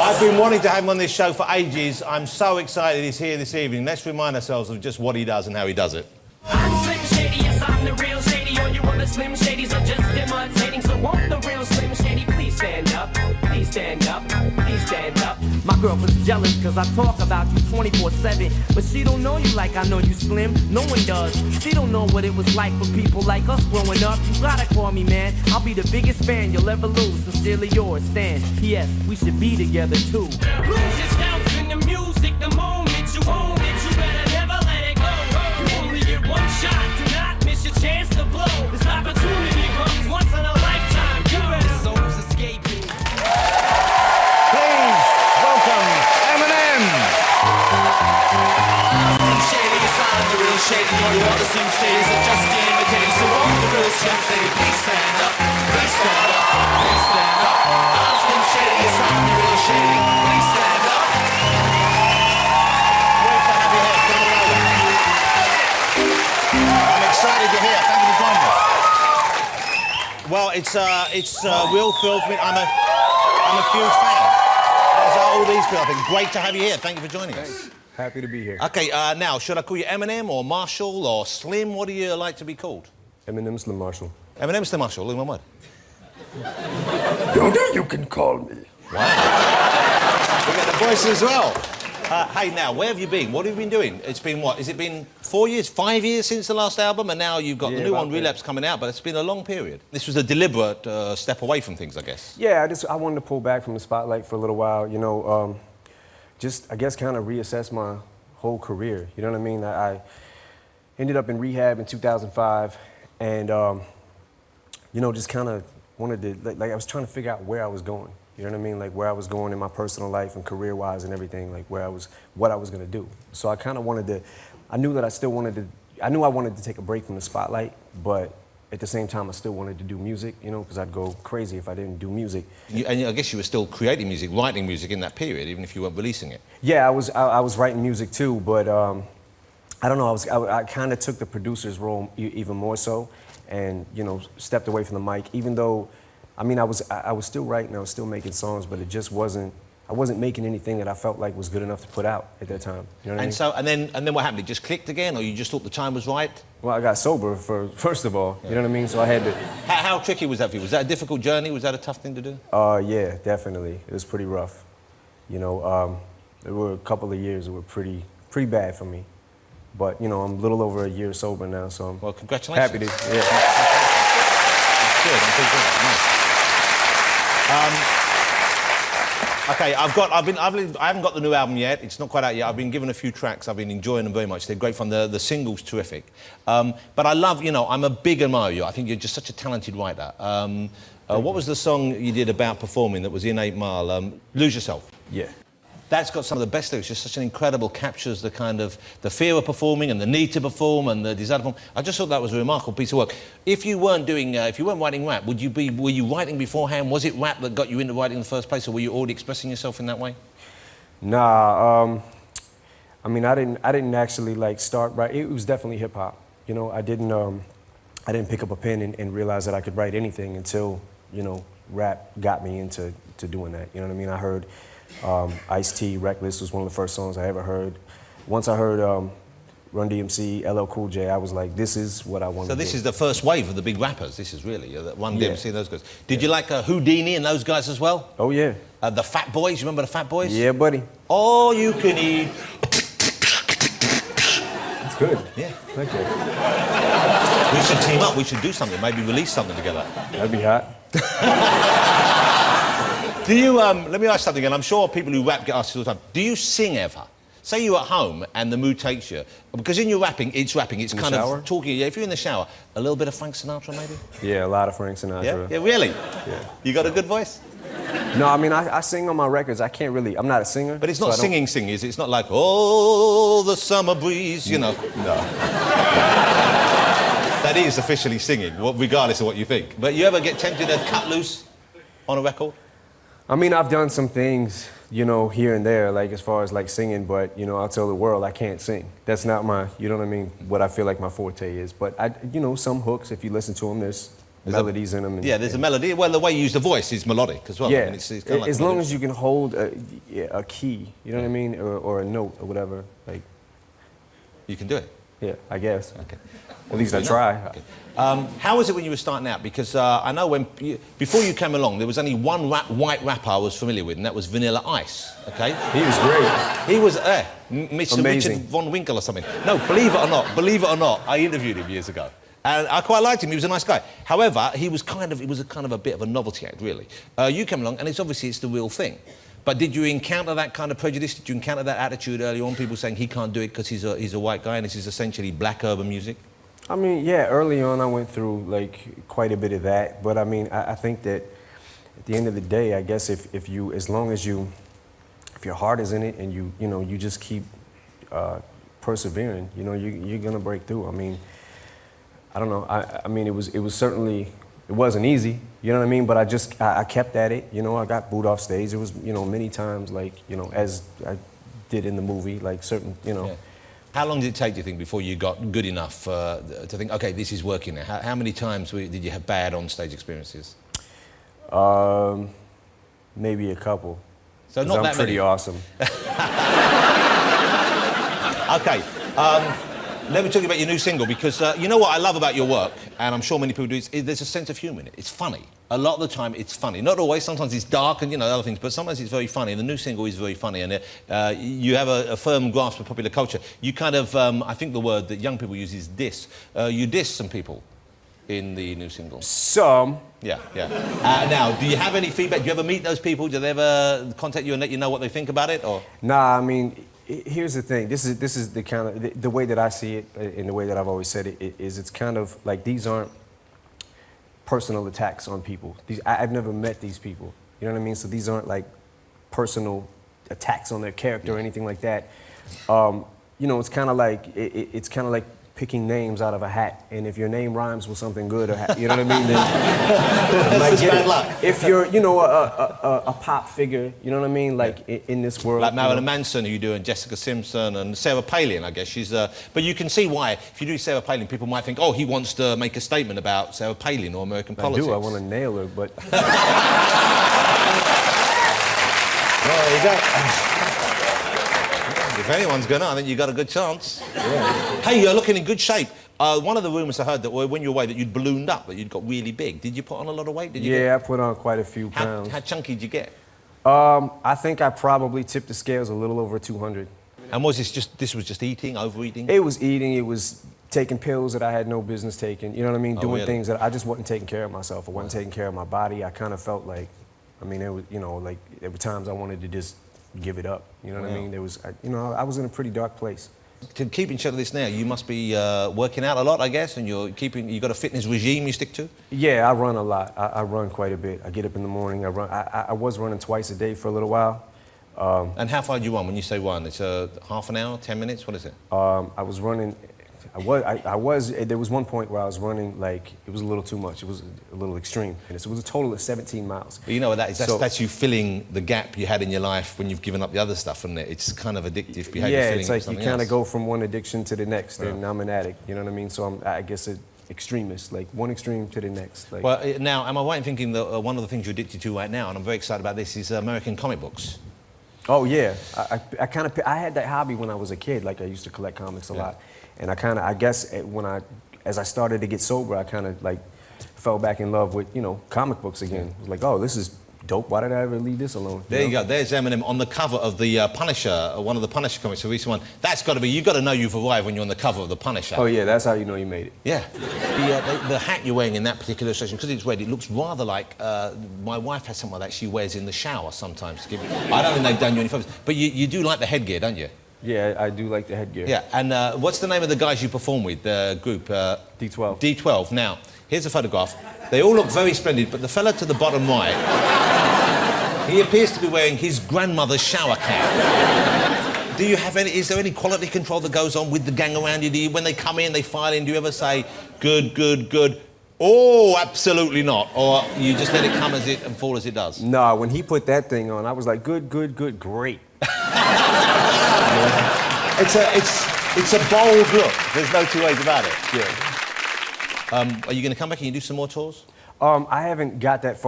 I've been wanting to have him on this show for ages. I'm so excited he's here this evening. Let's remind ourselves of just what he does and how he does it. I'm Slim Shady, yes, I'm the real Shady. All you other Slim Shadys are just imitating. So won't the real Slim Shady please stand up? Please stand up, please stand up. My girlfriend's jealous cause I talk about you 24/7. But she don't know you like I know you, Slim. No one does. She don't know what it was like for people like us growing up. You gotta call me, man. I'll be the biggest fan you'll ever lose. Sincerely yours, Stan. P.S. We should be together too. Lose yourself in the music the moment you own it. You better never let it go. You only get one shot. Do not miss your chance to blow. This opportunity comes once in a lifetime. You better soul's escaping. Please welcome Eminem. Slim Shady, yes, I'm the real Shady. All you other Slim Shadys are just imitating. So won't the real Slim Shady please stand up? Please stand up, please stand up. I'm Slim Shady, yes, I'm the real Shady. Please stand up. Great to have you here. I'm excited you're here. Thank you for joining us. Well, it's real thrill for me. I'm a huge fan. As are all these people. I think great to have you here. Thank you for joining us. Happy to be here. Okay, now, should I call you Eminem or Marshall or Slim? What do you like to be called? Eminem Slim Marshall. Eminem Slim Marshall, all in one word. You can call me. Wow. We got the voice as well. Hey, now, where have you been? What have you been doing? It's been what? Has it been 4 years, 5 years since the last album? And now you've got the new one, Relapse, coming out, but it's been a long period. This was a deliberate step away from things, I guess. Yeah, I wanted to pull back from the spotlight for a little while, you know, just, I guess, kind of reassess my whole career. You know what I mean? I ended up in rehab in 2005, and, you know, just kind of wanted to, like, I was trying to figure out where I was going. You know what I mean? Like, where I was going in my personal life and career-wise and everything, like, what I was going to do. So I kind of wanted to, I knew I wanted to take a break from the spotlight, but at the same time, I still wanted to do music, you know, because I'd go crazy if I didn't do music. And I guess you were still creating music, writing music in that period, even if you weren't releasing it. Yeah, I was writing music too, but I don't know, I kind of took the producer's role even more so, and, you know, stepped away from the mic, even though, I mean, I was still writing, I was still making songs, but it just wasn't, I wasn't making anything that I felt like was good enough to put out at that time. You know what I mean? So, and then what happened? It just clicked again, or you just thought the time was right? Well, I got sober first of all, you know what I mean? So I had to... How tricky was that for you? Was that a difficult journey? Was that a tough thing to do? Yeah, definitely. It was pretty rough. You know, there were a couple of years that were pretty bad for me. But, you know, I'm a little over a year sober now, so I'm... Well, congratulations. Happy to, yeah. That's good. I'm pretty good. Nice. Okay, I haven't got the new album yet. It's not quite out yet. I've been given a few tracks. I've been enjoying them very much. They're great fun. The single's terrific. But I love, you know, I'm a big admirer of you. I think you're just such a talented writer. What was the song you did about performing that was in 8 Mile? Lose Yourself. Yeah. That's got some of the best lyrics. Just such an incredible, captures the kind of the fear of performing and the need to perform and the desire to perform. I just thought that was a remarkable piece of work. If you weren't doing, if you weren't writing rap, were you writing beforehand? Was it rap that got you into writing in the first place, or were you already expressing yourself in that way? Nah, I mean, I didn't actually like start writing. It was definitely hip hop. You know, I didn't pick up a pen and realize that I could write anything until, you know, rap got me into doing that. You know what I mean? I heard Ice-T, Reckless was one of the first songs I ever heard. Once I heard Run DMC, LL Cool J, I was like, this is what I want to do. So this is the first wave of the big rappers, this is really, Run DMC, those guys. Did you like Houdini and those guys as well? Oh, yeah. The Fat Boys, you remember the Fat Boys? Yeah, buddy. All you can eat. That's good. Yeah. Thank you. We should team up, we should do something, maybe release something together. That'd be hot. Do you, let me ask something, and I'm sure people who rap get asked this all the time. Do you sing ever? Say you're at home and the mood takes you. Because in your rapping, it's kind of talking. Yeah, if you're in the shower, a little bit of Frank Sinatra, maybe? Yeah, a lot of Frank Sinatra. Yeah, really? Yeah. You got a good voice? No, I mean, I sing on my records. I can't really, I'm not a singer. But it's not singing, is it? It's not like, oh, the summer breeze, you know. No. That is officially singing, regardless of what you think. But you ever get tempted to cut loose on a record? I mean, I've done some things, you know, here and there, like as far as like singing, but, you know, I'll tell the world I can't sing. That's not my, you know what I mean, what I feel like my forte is. But, you know, some hooks, if you listen to them, there's melodies in them. Yeah, there's a melody. Well, the way you use the voice is melodic as well. Yeah, I mean, it's kind of like as long as you can hold a key, you know what I mean, or a note or whatever. Like, you can do it. yeah, I guess. Okay. At least I try. Okay. How was it when you were starting out? Because I know before you came along, there was only one white rapper I was familiar with, and that was Vanilla Ice. Okay. He was great. He was Mr. Richard Von Winkle or something. No, believe it or not, I interviewed him years ago. And I quite liked him. He was a nice guy. However, he was a bit of a novelty act, really. You came along, and it's the real thing. But did you encounter that kind of prejudice? Did you encounter that attitude early on? People saying he can't do it because he's a white guy, and this is essentially black urban music. I mean, yeah. Early on, I went through like quite a bit of that. But I mean, I think that at the end of the day, I guess if your heart is in it and you just keep persevering, you're gonna break through. I mean, I don't know. I mean, it wasn't easy, you know what I mean? But I kept at it, I got booed off stage. It was, many times, like, as I did in the movie, like certain, Yeah. How long did it take, do you think, before you got good enough to think, okay, this is working now? How many times did you have bad on-stage experiences? Maybe a couple. So not that pretty many. Awesome. Okay. Let me talk about your new single, because you know what I love about your work, and I'm sure many people do, is there's a sense of humour in it. It's funny. A lot of the time, it's funny. Not always. Sometimes it's dark and, other things, but sometimes it's very funny, and the new single is very funny, and you have a firm grasp of popular culture. You kind of, I think the word that young people use is diss. You diss some people in the new single. Some. Yeah. Now, do you have any feedback? Do you ever meet those people? Do they ever contact you and let you know what they think about it, or...? Nah, I mean... Here's the thing. This is the kind of the way that I see it, and the way that I've always said it is. It's kind of like these aren't personal attacks on people. I've never met these people. You know what I mean? So these aren't like personal attacks on their character or anything like that. It's kind of like it's kind of like picking names out of a hat, and if your name rhymes with something good, you know what I mean? Then, That's bad luck. If you're, a pop figure, you know what I mean? Like in this world, like Marilyn Manson, who you do, and Jessica Simpson, and Sarah Palin, I guess she's. But you can see why. If you do Sarah Palin, people might think, oh, he wants to make a statement about Sarah Palin or American politics. I want to nail her, but. Well, there you go. If anyone's gonna, I think you got a good chance. Yeah. Hey, you're looking in good shape. One of the rumours I heard that when you were away that you'd ballooned up, that you'd got really big. Did you put on a lot of weight? I put on quite a few pounds. How chunky did you get? I think I probably tipped the scales a little over 200. And was this was just eating, overeating? It was eating. It was taking pills that I had no business taking. You know what I mean? Doing really? Things that I just wasn't taking care of myself. I wasn't taking care of my body. I kind of felt like, it was, like there were times I wanted to just give it up. You know what I mean? There was, I was in a pretty dark place. To keep in shape of this now, you must be working out a lot, I guess, and you got a fitness regime you stick to? Yeah, I run a lot. I run quite a bit. I get up in the morning, I run. I was running twice a day for a little while. And how far do you run? When you say run, it's half an hour, 10 minutes, what is it? I was running, there was one point where I was running, like, it was a little too much. It was a little extreme. And so it was a total of 17 miles. But you know what that is? That's you filling the gap you had in your life when you've given up the other stuff, isn't it? It's kind of addictive behavior. Yeah, it's like you kind of go from one addiction to the next, and I'm an addict, you know what I mean? So I guess an extremist, like one extreme to the next. Like. Well, now, am I right in thinking that one of the things you're addicted to right now, and I'm very excited about this, is American comic books? Oh, yeah. I had that hobby when I was a kid. Like, I used to collect comics a lot. And I guess as I started to get sober, I kind of like fell back in love with, comic books again. It was like, oh, this is dope. Why did I ever leave this alone? There you go. There's Eminem on the cover of the Punisher, one of the Punisher comics, the recent one. That's got to be, you've got to know you've arrived when you're on the cover of the Punisher. Oh, yeah, that's how you know you made it. Yeah. The hat you're wearing in that particular illustration, because it's red, it looks rather like my wife has something like that she wears in the shower sometimes. I don't think they've done you any favors. But you do like the headgear, don't you? Yeah, I do like the headgear. Yeah, and what's the name of the guys you perform with, the group? D12. D12. Now, here's a photograph. They all look very splendid, but the fella to the bottom right, he appears to be wearing his grandmother's shower cap. Do you have is there any quality control that goes on with the gang around you? When they come in, they file in, do you ever say, good, good, good? Oh, absolutely not. Or you just let it come as it and fall as it does? No, when he put that thing on, I was like, good, good, good, great. It's a bold look. There's no two ways about it. Yeah. Are you going to come back and you do some more tours? I haven't got that far.